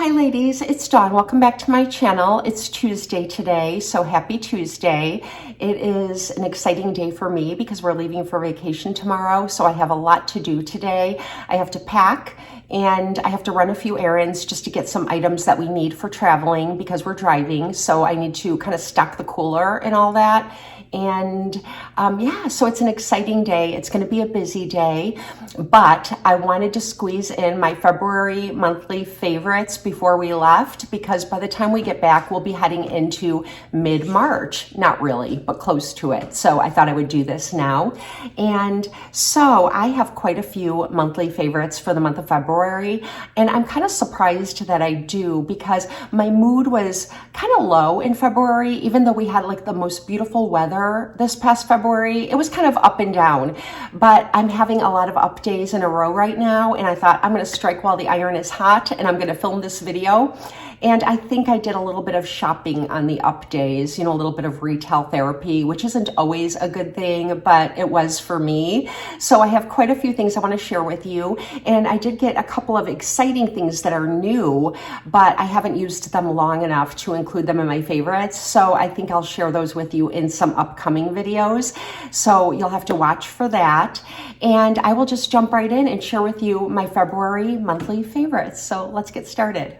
Hi ladies, it's Dawn. Welcome back to my channel. It's Tuesday today, so happy Tuesday. It is an exciting day for me because we're leaving for vacation tomorrow, so I have a lot to do today. I have to pack and I have to run a few errands just to get some items that we need for traveling because we're driving, so I need to kind of stock the cooler and all that. And yeah, so it's an exciting day. It's going to be a busy day, but I wanted to squeeze in my February monthly favorites before we left because by the time we get back, we'll be heading into mid-March. Not really, but close to it. So I thought I would do this now. And so I have quite a few monthly favorites for the month of February. And I'm kind of surprised that I do because my mood was kind of low in February, even though we had like the most beautiful weather this past February. It was kind of up and down, but I'm having a lot of up days in a row right now. And I thought I'm going to strike while the iron is hot and I'm going to film this video. And I think I did a little bit of shopping on the up days, you know, a little bit of retail therapy, which isn't always a good thing, but it was for me. So I have quite a few things I want to share with you. And I did get a couple of exciting things that are new, but I haven't used them long enough to include them in my favorites. So I think I'll share those with you in some upcoming videos. So you'll have to watch for that. And I will just jump right in and share with you my February monthly favorites. So let's get started.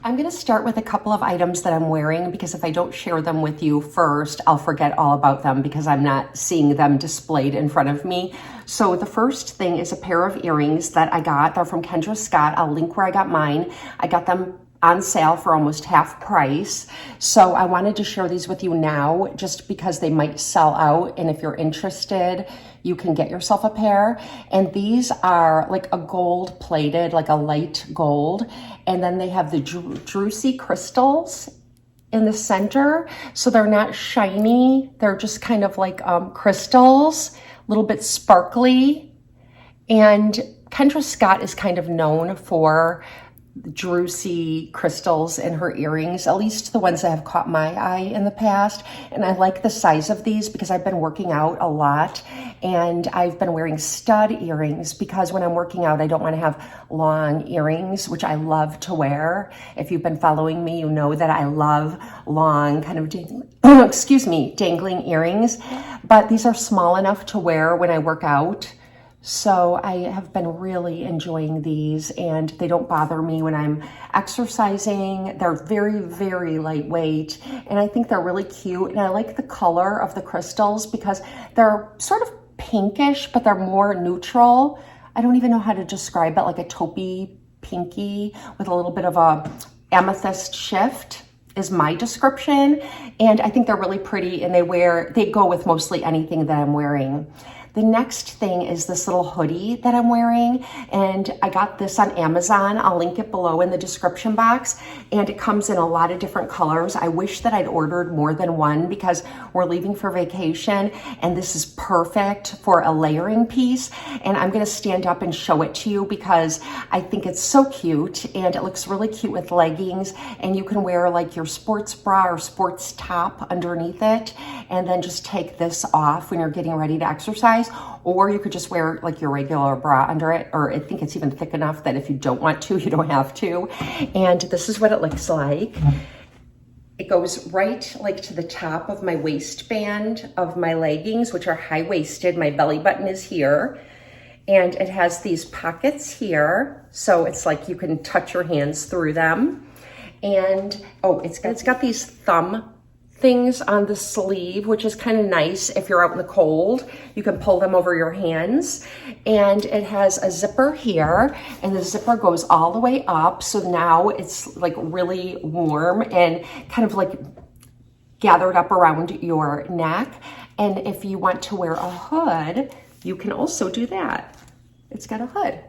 I'm going to start with a couple of items that I'm wearing because if I don't share them with you first, I'll forget all about them because I'm not seeing them displayed in front of me. So the first thing is a pair of earrings that I got. They're from Kendra Scott. I'll link where I got mine. I got them on sale for almost half price. So I wanted to share these with you now just because they might sell out. And if you're interested, you can get yourself a pair. And these are like a gold plated, like a light gold. And then they have the Druzy crystals in the center. So they're not shiny. They're just kind of like crystals, a little bit sparkly. And Kendra Scott is kind of known for Druzy crystals in her earrings, at least the ones that have caught my eye in the past. And I like the size of these because I've been working out a lot and I've been wearing stud earrings because when I'm working out, I don't want to have long earrings, which I love to wear. If you've been following me, you know that I love long kind of dangling earrings, but these are small enough to wear when I work out. So I have been really enjoying these and they don't bother me when I'm exercising. They're very, very lightweight and I think they're really cute. And I like the color of the crystals because they're sort of pinkish, but they're more neutral. I don't even know how to describe it, like a taupey pinky with a little bit of a amethyst shift is my description. And I think they're really pretty and they go with mostly anything that I'm wearing. The next thing is this little hoodie that I'm wearing, and I got this on Amazon. I'll link it below in the description box, and it comes in a lot of different colors. I wish that I'd ordered more than one because we're leaving for vacation, and this is perfect for a layering piece, and I'm gonna stand up and show it to you because I think it's so cute, and it looks really cute with leggings, and you can wear like your sports bra or sports top underneath it, and then just take this off when you're getting ready to exercise. Or you could just wear like your regular bra under it, or I think it's even thick enough that if you don't want to, you don't have to. And this is what it looks like. It goes right like to the top of my waistband of my leggings, which are high-waisted. My belly button is here. And it has these pockets here. So it's like you can touch your hands through them. And oh, it's got these thumb things on the sleeve, which is kind of nice if you're out in the cold. You can pull them over your hands. And it has a zipper here, and the zipper goes all the way up. So now it's like really warm and kind of like gathered up around your neck. And if you want to wear a hood, you can also do that. It's got a hood.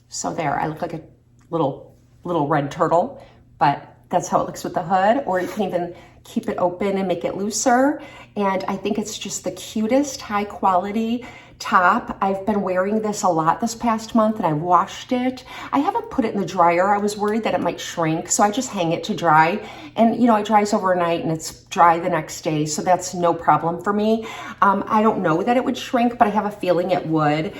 So there, I look like a little red turtle, but that's how it looks with the hood, or you can even keep it open and make it looser. And I think it's just the cutest high quality top. I've been wearing this a lot this past month and I washed it. I haven't put it in the dryer. I was worried that it might shrink, so I just hang it to dry. And you know, it dries overnight and it's dry the next day, so that's no problem for me. I don't know that it would shrink, but I have a feeling it would,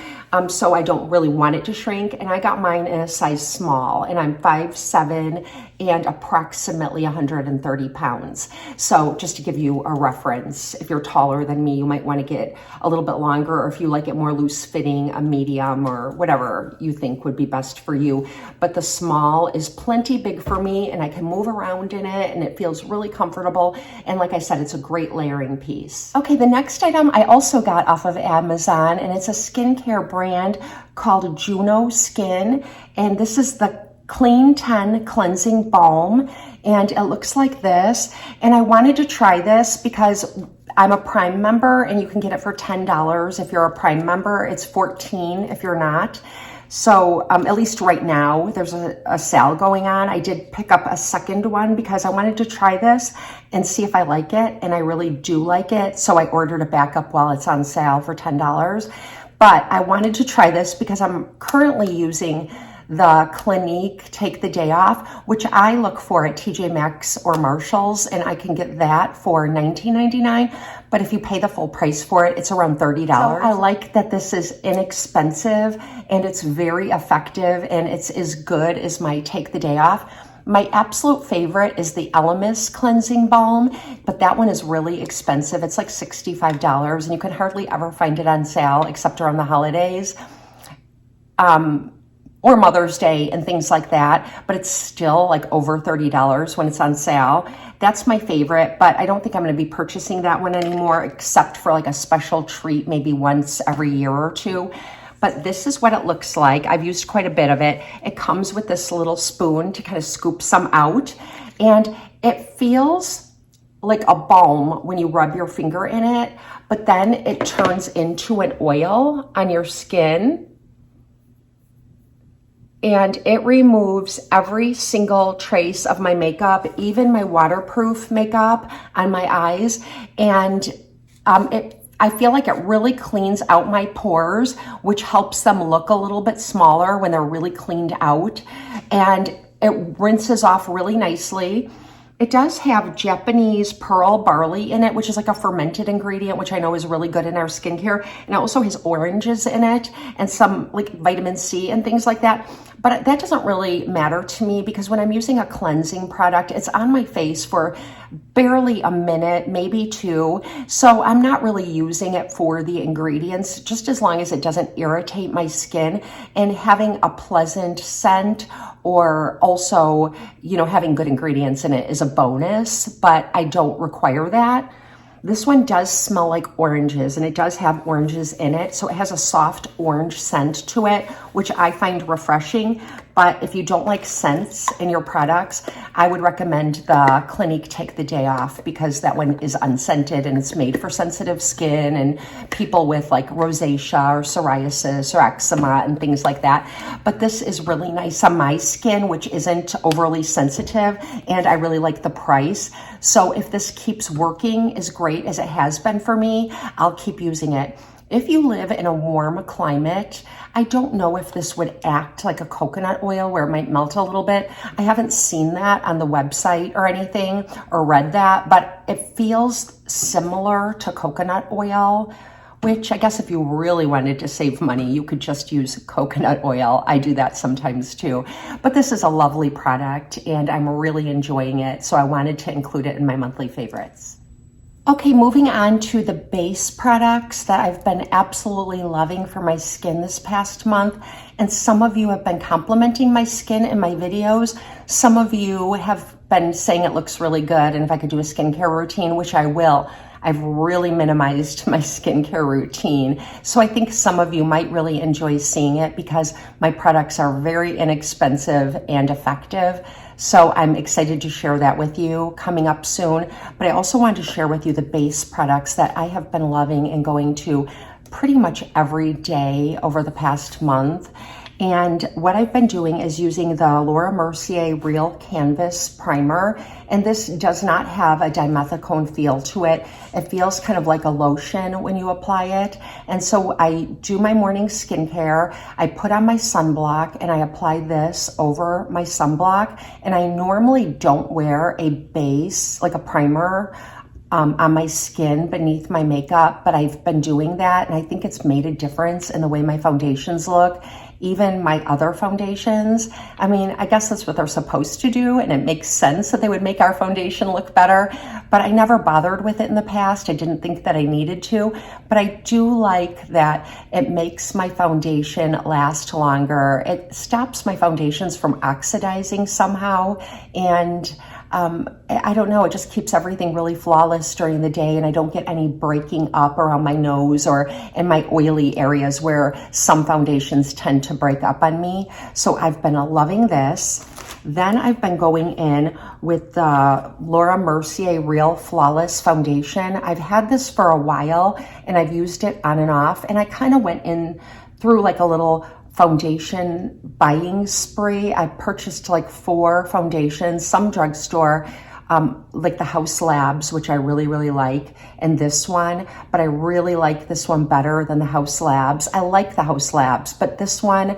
so I don't really want it to shrink. And I got mine in a size small, and I'm 5'7" and approximately 130 pounds. So just to give you a reference, if you're taller than me, you might want to get a little bit longer, or if you like it more loose fitting, a medium, or whatever you think would be best for you. But the small is plenty big for me, and I can move around in it, and it feels really comfortable. And like I said, it's a great layering piece. Okay, the next item I also got off of Amazon, and it's a skincare brand called Juno Skin. And this is the Clean 10 Cleansing Balm. And it looks like this. And I wanted to try this because I'm a Prime member, and you can get it for $10 if you're a Prime member. It's $14 if you're not. So at least right now, there's a sale going on. I did pick up a second one because I wanted to try this and see if I like it, and I really do like it. So I ordered a backup while it's on sale for $10. But I wanted to try this because I'm currently using the Clinique Take the Day Off, which I look for at TJ Maxx or Marshall's, and I can get that for $19.99. But if you pay the full price for it, it's around $30. So I like that this is inexpensive, and it's very effective, and it's as good as my Take the Day Off. My absolute favorite is the Elemis Cleansing Balm, but that one is really expensive. It's like $65, and you can hardly ever find it on sale except around the holidays. Or Mother's Day and things like that, but it's still like over $30 when it's on sale. That's my favorite, but I don't think I'm gonna be purchasing that one anymore, except for like a special treat, maybe once every year or two. But this is what it looks like. I've used quite a bit of it. It comes with this little spoon to kind of scoop some out, and it feels like a balm when you rub your finger in it, but then it turns into an oil on your skin. And it removes every single trace of my makeup, even my waterproof makeup on my eyes. And I feel like it really cleans out my pores, which helps them look a little bit smaller when they're really cleaned out. And it rinses off really nicely. It does have Japanese pearl barley in it, which is like a fermented ingredient, which I know is really good in our skincare. And it also has oranges in it and some like vitamin C and things like that. But that doesn't really matter to me because when I'm using a cleansing product, it's on my face for barely a minute, maybe two. So I'm not really using it for the ingredients, just as long as it doesn't irritate my skin. And having a pleasant scent or also, you know, having good ingredients in it is a bonus, but I don't require that. This one does smell like oranges, and it does have oranges in it. So it has a soft orange scent to it, which I find refreshing. But if you don't like scents in your products, I would recommend the Clinique Take the Day Off because that one is unscented and it's made for sensitive skin and people with like rosacea or psoriasis or eczema and things like that. But this is really nice on my skin, which isn't overly sensitive, and I really like the price. So if this keeps working as great as it has been for me, I'll keep using it. If you live in a warm climate, I don't know if this would act like a coconut oil where it might melt a little bit. I haven't seen that on the website or anything or read that, but it feels similar to coconut oil, which I guess if you really wanted to save money, you could just use coconut oil. I do that sometimes too. But this is a lovely product and I'm really enjoying it, so I wanted to include it in my monthly favorites. Okay, moving on to the base products that I've been absolutely loving for my skin this past month. And some of you have been complimenting my skin in my videos. Some of you have been saying it looks really good and if I could do a skincare routine, which I will. I've really minimized my skincare routine. So I think some of you might really enjoy seeing it because my products are very inexpensive and effective. So I'm excited to share that with you coming up soon. But I also wanted to share with you the base products that I have been loving and going to pretty much every day over the past month. And what I've been doing is using the Laura Mercier Real Canvas Primer. And this does not have a dimethicone feel to it. It feels kind of like a lotion when you apply it. And so I do my morning skincare. I put on my sunblock and I apply this over my sunblock. And I normally don't wear a base, like a primer, on my skin beneath my makeup, but I've been doing that, and I think it's made a difference in the way my foundations look. Even my other foundations, I mean, I guess that's what they're supposed to do, and it makes sense that they would make our foundation look better, but I never bothered with it in the past. I didn't think that I needed to, but I do like that it makes my foundation last longer. It stops my foundations from oxidizing somehow, and I don't know, it just keeps everything really flawless during the day, and I don't get any breaking up around my nose or in my oily areas where some foundations tend to break up on me. So I've been loving this. Then I've been going in with the Laura Mercier Real Flawless Foundation. I've had this for a while, and I've used it on and off, and I kind of went in through like a little foundation buying spree. I purchased like 4 foundations, some drugstore, like the House Labs, which I really, really like, and this one, but I really like this one better than the House Labs. I like the House Labs, but this one,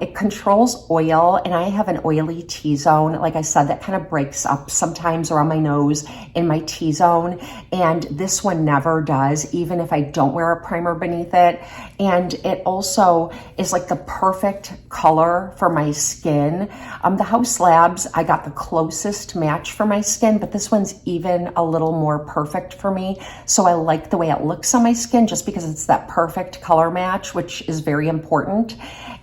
it controls oil, and I have an oily T-zone. Like I said, that kind of breaks up sometimes around my nose in my T-zone, and this one never does, even if I don't wear a primer beneath it. And it also is like the perfect color for my skin. The House Labs, I got the closest match for my skin, but this one's even a little more perfect for me. So I like the way it looks on my skin just because it's that perfect color match, which is very important.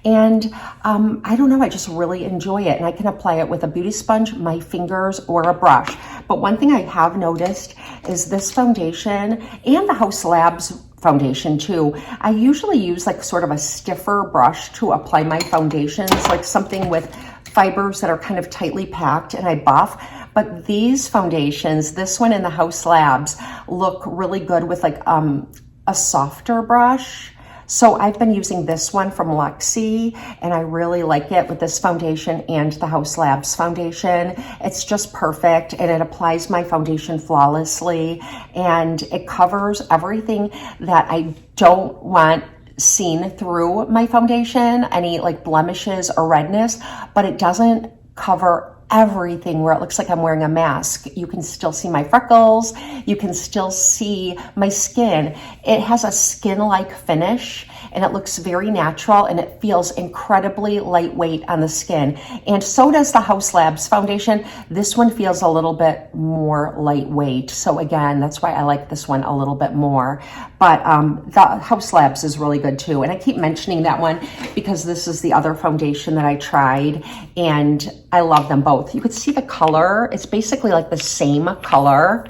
And I don't know, I just really enjoy it, and I can apply it with a beauty sponge, my fingers, or a brush. But one thing I have noticed is this foundation and the House Labs foundation too, I usually use like sort of a stiffer brush to apply my foundations, like something with fibers that are kind of tightly packed, and I buff. But these foundations, this one and the House Labs, look really good with like a softer brush. So I've been using this one from Luxie, and I really like it with this foundation and the House Labs foundation. It's just perfect, and it applies my foundation flawlessly, and it covers everything that I don't want seen through my foundation, any like blemishes or redness, but it doesn't cover everything where it looks like I'm wearing a mask. You can still see my freckles. You can still see my skin. It has a skin-like finish, and it looks very natural, and it feels incredibly lightweight on the skin. And so does the House Labs foundation. This one feels a little bit more lightweight. So again, that's why I like this one a little bit more. But the House Labs is really good too. And I keep mentioning that one because this is the other foundation that I tried, and I love them both. You could see the color. It's basically like the same color,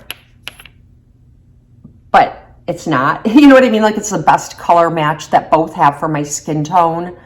but it's not. You know what I mean? Like it's the best color match that both have for my skin tone.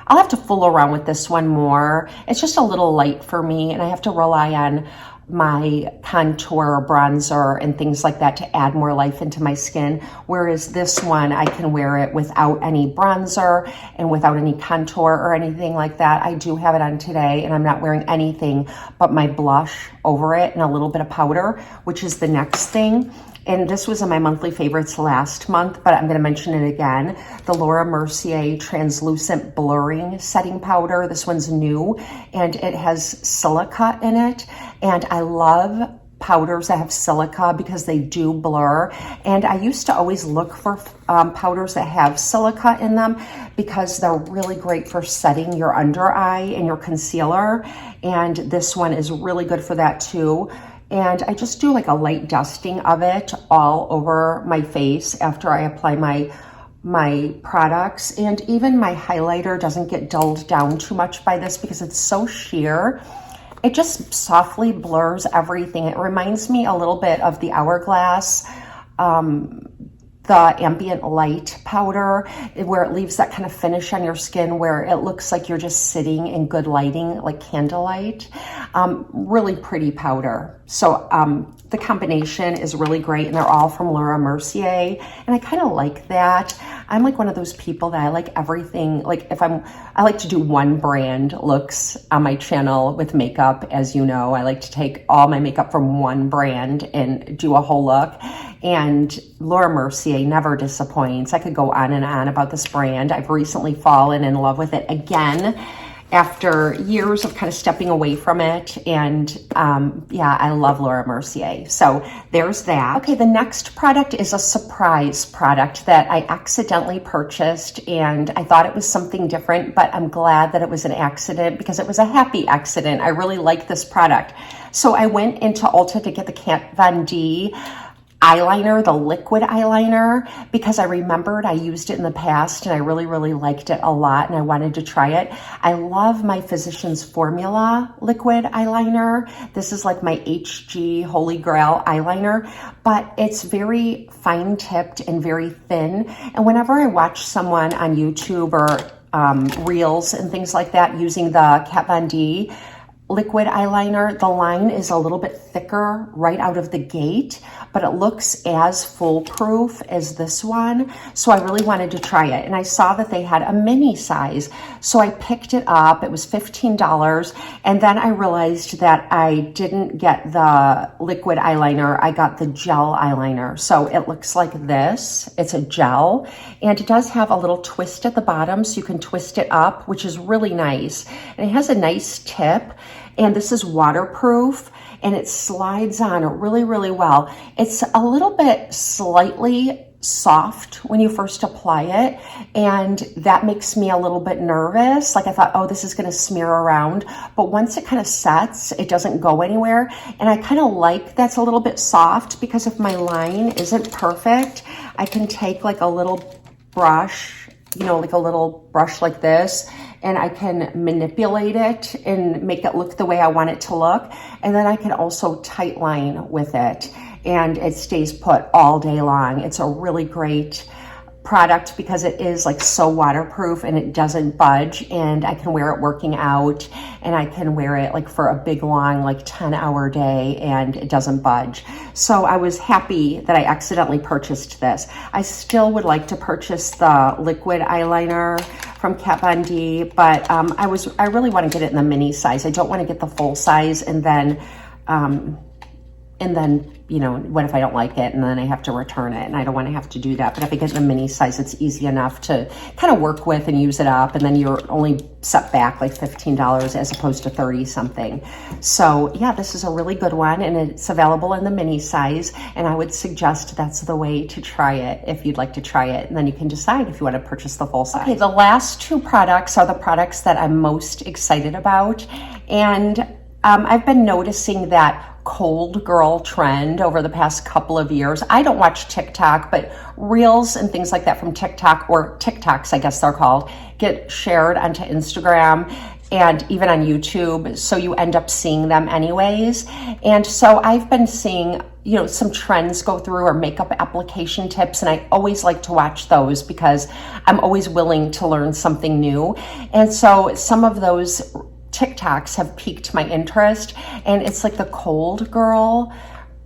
I'll have to fool around with this one more. It's just a little light for me, and I have to rely on my contour, bronzer, and things like that to add more life into my skin. Whereas this one, I can wear it without any bronzer and without any contour or anything like that. I do have it on today, and I'm not wearing anything but my blush over it and a little bit of powder, which is the next thing. And this was in my monthly favorites last month, but I'm going to mention it again. The Laura Mercier Translucent Blurring Setting Powder. This one's new, and it has silica in it. And I love powders that have silica because they do blur. And I used to always look for powders that have silica in them because they're really great for setting your under eye and your concealer. And this one is really good for that too. And I just do like a light dusting of it all over my face after I apply my products. And even my highlighter doesn't get dulled down too much by this because it's so sheer. It just softly blurs everything. It reminds me a little bit of the Hourglass, the ambient light powder, where it leaves that kind of finish on your skin where it looks like you're just sitting in good lighting, like candlelight. Really pretty powder. So the combination is really great, and they're all from Laura Mercier, and I kind of like that. I'm like one of those people that I like everything. Like I like to do one brand looks on my channel with makeup. As you know, I like to take all my makeup from one brand and do a whole look. And Laura Mercier never disappoints. I could go on and on about this brand. I've recently fallen in love with it again. after years of kind of stepping away from it. And yeah, I love Laura Mercier. So there's that. Okay, the next product is a surprise product that I accidentally purchased, and I thought it was something different, but I'm glad that it was an accident because it was a happy accident. I really like this product. So I went into Ulta to get the Kat Von D eyeliner, the liquid eyeliner, because I remembered I used it in the past and I really, really liked it a lot and I wanted to try it. I love my Physicians Formula liquid eyeliner. This is like my HG Holy Grail eyeliner, but it's very fine tipped and very thin. And whenever I watch someone on YouTube or Reels and things like that using the Kat Von D liquid eyeliner, the line is a little bit thicker right out of the gate, but it looks as foolproof as this one. So I really wanted to try it. And I saw that they had a mini size. So I picked it up. It was $15. And then I realized that I didn't get the liquid eyeliner. I got the gel eyeliner. So it looks like this. It's a gel. And it does have a little twist at the bottom, so you can twist it up, which is really nice. And it has a nice tip. And this is waterproof and it slides on really, really well. It's a little bit slightly soft when you first apply it, and that makes me a little bit nervous. Like I thought, oh, this is going to smear around, but once it kind of sets, it doesn't go anywhere. And I kind of like that's a little bit soft, because if my line isn't perfect, I can take like a little brush, you know, like a little brush like this, and I can manipulate it and make it look the way I want it to look. And then I can also tight line with it, and it stays put all day long. It's a really great product because it is like so waterproof and it doesn't budge, and I can wear it working out, and I can wear it like for a big long like 10-hour day and it doesn't budge. So I was happy that I accidentally purchased this. I still would like to purchase the liquid eyeliner from Kat Von D, but I really want to get it in the mini size. I don't want to get the full size and then you know, what if I don't like it and then I have to return it, and I don't want to have to do that. But if I get the mini size, it's easy enough to kind of work with and use it up, and then you're only set back like $15 as opposed to 30 something. So yeah, this is a really good one, and it's available in the mini size, and I would suggest that's the way to try it if you'd like to try it, and then you can decide if you want to purchase the full size. Okay, the last two products are the products that I'm most excited about, and I've been noticing that cold girl trend over the past couple of years. I don't watch TikTok, but Reels and things like that from TikTok, or TikToks, I guess they're called, get shared onto Instagram and even on YouTube. So you end up seeing them anyways. And so I've been seeing, you know, some trends go through, or makeup application tips. And I always like to watch those because I'm always willing to learn something new. And so some of those TikToks have piqued my interest, and it's like the cold girl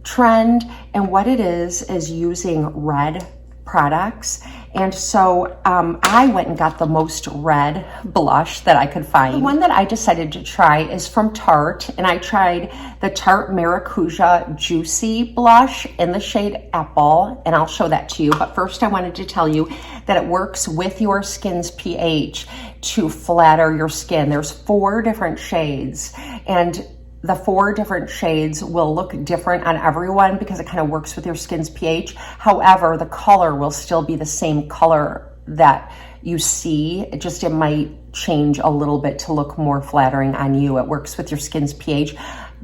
trend. And what it is using red products. And so I went and got the most red blush that I could find. The one that I decided to try is from Tarte, and I tried the Tarte Maracuja Juicy Blush in the shade Apple, and I'll show that to you. But first I wanted to tell you that it works with your skin's pH to flatter your skin. There's 4 different shades, and the 4 different shades will look different on everyone because it kind of works with your skin's pH. However, the color will still be the same color that you see. It might change a little bit to look more flattering on you. It works with your skin's pH.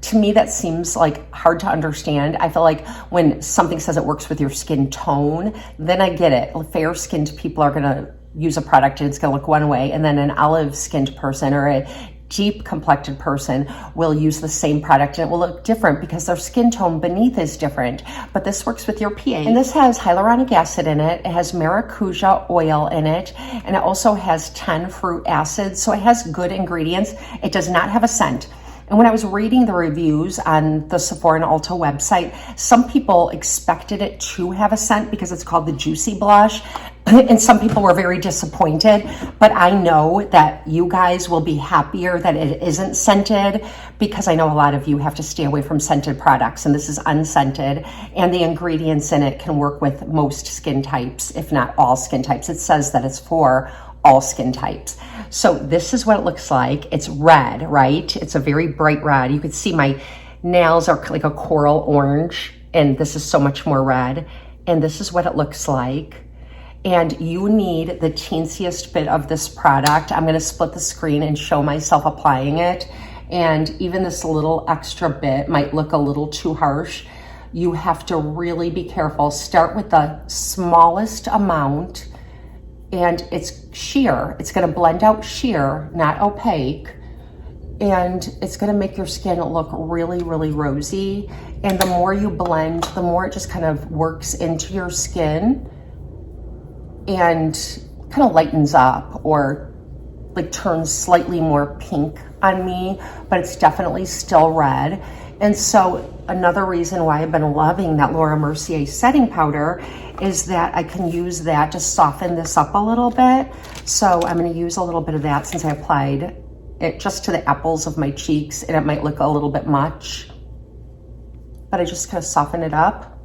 To me, that seems like hard to understand. I feel like when something says it works with your skin tone, then I get it. Fair-skinned people are gonna use a product and it's gonna look one way, and then an olive-skinned person or a deep complected person will use the same product and it will look different because their skin tone beneath is different. But this works with your pH. And this has hyaluronic acid in it. It has maracuja oil in it. And it also has 10 fruit acids. So it has good ingredients. It does not have a scent. And when I was reading the reviews on the Sephora and Ulta website, some people expected it to have a scent because it's called the Juicy Blush. And some people were very disappointed, but I know that you guys will be happier that it isn't scented, because I know a lot of you have to stay away from scented products, and this is unscented, and the ingredients in it can work with most skin types, if not all skin types. It says that it's for all skin types. So this is what it looks like. It's red, right? It's a very bright red. You can see my nails are like a coral orange, and this is so much more red. And this is what it looks like. And you need the teensiest bit of this product. I'm gonna split the screen and show myself applying it. And even this little extra bit might look a little too harsh. You have to really be careful. Start with the smallest amount, and it's sheer. It's gonna blend out sheer, not opaque. And it's gonna make your skin look really, really rosy. And the more you blend, the more it just kind of works into your skin and kind of lightens up, or like turns slightly more pink on me, but it's definitely still red. And so another reason why I've been loving that Laura Mercier setting powder is that I can use that to soften this up a little bit. So I'm gonna use a little bit of that since I applied it just to the apples of my cheeks, and it might look a little bit much, but I just kind of soften it up.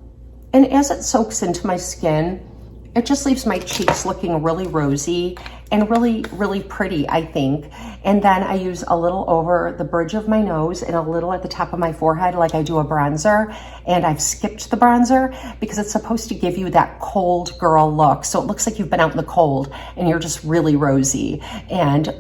And as it soaks into my skin, it just leaves my cheeks looking really rosy and really, really pretty, I think. And then I use a little over the bridge of my nose and a little at the top of my forehead like I do a bronzer. And I've skipped the bronzer because it's supposed to give you that cold girl look. So it looks like you've been out in the cold and you're just really rosy.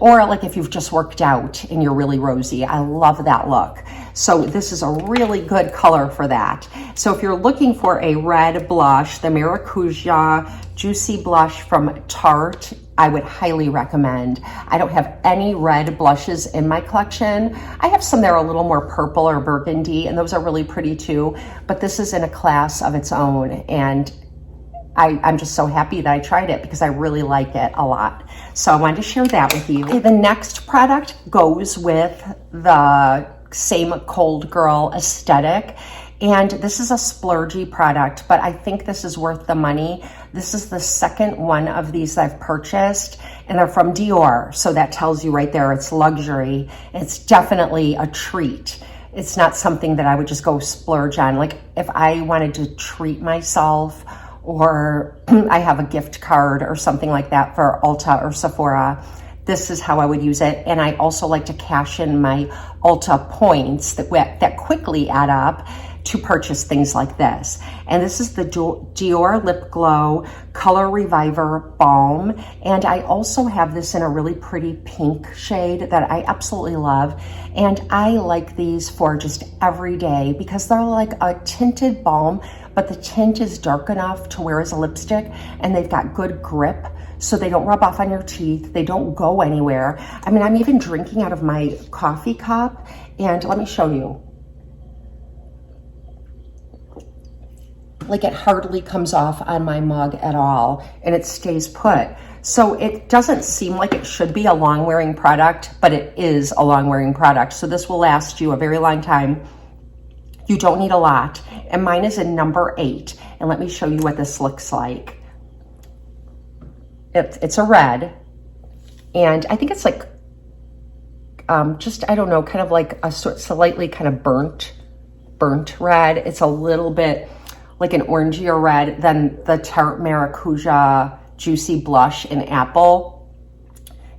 Or like if you've just worked out and you're really rosy. I love that look. So this is a really good color for that. So if you're looking for a red blush, the Maracuja Juicy Blush from Tarte, I would highly recommend. I don't have any red blushes in my collection. I have some that are a little more purple or burgundy, and those are really pretty too, but this is in a class of its own, and I'm just so happy that I tried it because I really like it a lot. So I wanted to share that with you. Okay, the next product goes with the same cold girl aesthetic. And this is a splurgy product, but I think this is worth the money. This is the second one of these I've purchased, and they're from Dior. So that tells you right there, it's luxury. It's definitely a treat. It's not something that I would just go splurge on. Like if I wanted to treat myself, or I have a gift card or something like that for Ulta or Sephora, this is how I would use it. And I also like to cash in my Ulta points that quickly add up to purchase things like this. And this is the Dior Lip Glow Color Reviver Balm. And I also have this in a really pretty pink shade that I absolutely love. And I like these for just every day because they're like a tinted balm, but the tint is dark enough to wear as a lipstick, and they've got good grip, so they don't rub off on your teeth. They don't go anywhere. I mean, I'm even drinking out of my coffee cup, and let me show you. Like it hardly comes off on my mug at all, and it stays put. So it doesn't seem like it should be a long wearing product, but it is a long wearing product. So this will last you a very long time. You don't need a lot. And mine is in number 8. And let me show you what this looks like. It's a red, and I think it's like just, I don't know, kind of like a slightly kind of burnt red. It's a little bit like an orangier red than the Tarte Maracuja Juicy Blush in Apple.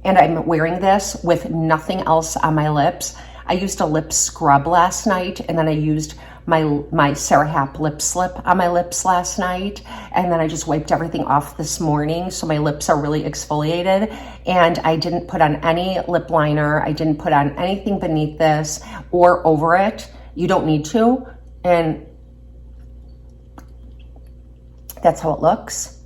And I'm wearing this with nothing else on my lips. I used a lip scrub last night, and then I used my Sarah Happ lip slip on my lips last night, and then I just wiped everything off this morning, so my lips are really exfoliated. And I didn't put on any lip liner. I didn't put on anything beneath this or over it. You don't need to. And that's how it looks.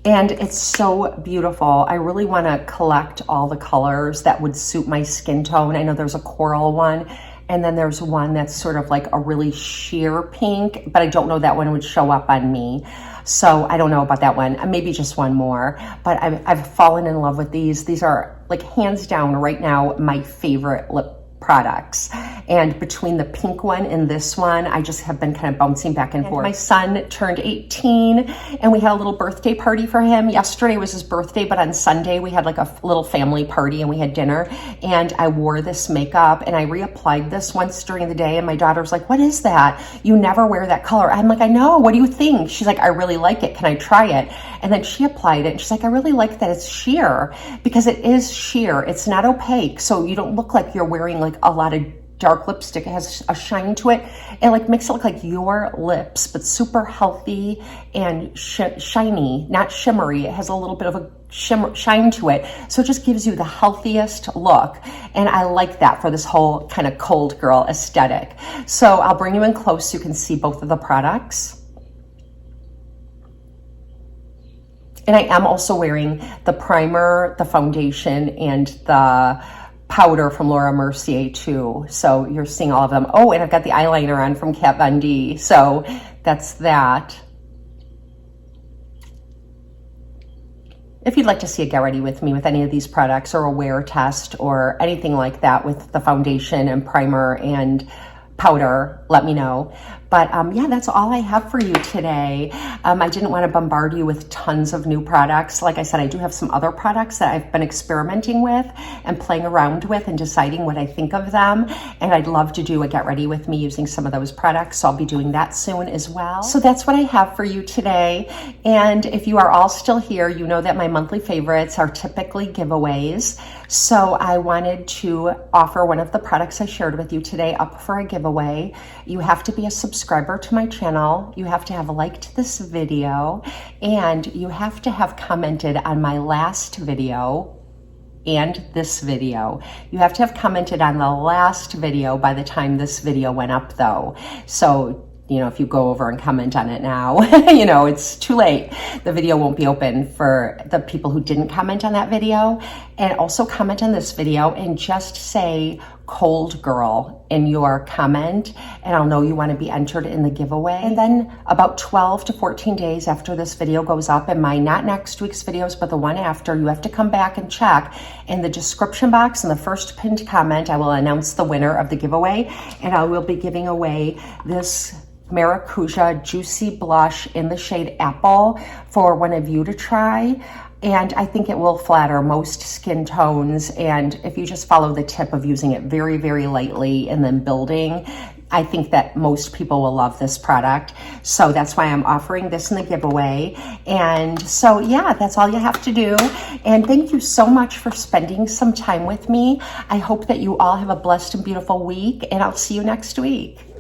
And it's so beautiful. I really want to collect all the colors that would suit my skin tone. I know there's a coral one, and then there's one that's sort of like a really sheer pink, but I don't know that one would show up on me. So I don't know about that one. Maybe just one more. But I've fallen in love with these. These are like hands down right now my favorite lip products. And between the pink one and this one, I just have been kind of bouncing back and forth. My son turned 18 and we had a little birthday party for him. Yesterday was his birthday, but on Sunday we had like a little family party and we had dinner, and I wore this makeup and I reapplied this once during the day, and my daughter was like, what is that? You never wear that color. I'm like, I know, what do you think? She's like, I really like it. Can I try it? And then she applied it and she's like, I really like that it's sheer, because it is sheer. It's not opaque, so you don't look like you're wearing like a lot of dark lipstick. It has a shine to it. It like makes it look like your lips, but super healthy and shiny, not shimmery. It has a little bit of a shine to it. So it just gives you the healthiest look. And I like that for this whole kind of cold girl aesthetic. So I'll bring you in close so you can see both of the products. And I am also wearing the primer, the foundation, and the powder from Laura Mercier too. So you're seeing all of them. Oh, and I've got the eyeliner on from Kat Von D. So that's that. If you'd like to see a get ready with me with any of these products, or a wear test or anything like that with the foundation and primer and powder, let me know. But yeah, that's all I have for you today. I didn't want to bombard you with tons of new products. Like I said, I do have some other products that I've been experimenting with and playing around with and deciding what I think of them. And I'd love to do a get ready with me using some of those products. So I'll be doing that soon as well. So that's what I have for you today. And if you are all still here, you know that my monthly favorites are typically giveaways. So I wanted to offer one of the products I shared with you today up for a giveaway. You have to be a subscriber to my channel. You have to have liked this video, and you have to have commented on my last video and this video. You have to have commented on the last video by the time this video went up though. So, you know, if you go over and comment on it now, you know, it's too late. The video won't be open for the people who didn't comment on that video. And also comment on this video and just say cold girl in your comment, and I'll know you want to be entered in the giveaway. And then about 12 to 14 days after this video goes up, and not next week's videos, but the one after, you have to come back and check in the description box. In the first pinned comment, I will announce the winner of the giveaway, and I will be giving away this Maracuja Juicy Blush in the shade Apple for one of you to try. And I think it will flatter most skin tones. And if you just follow the tip of using it very, very lightly and then building, I think that most people will love this product. So that's why I'm offering this in the giveaway. And so, yeah, that's all you have to do. And thank you so much for spending some time with me. I hope that you all have a blessed and beautiful week, and I'll see you next week.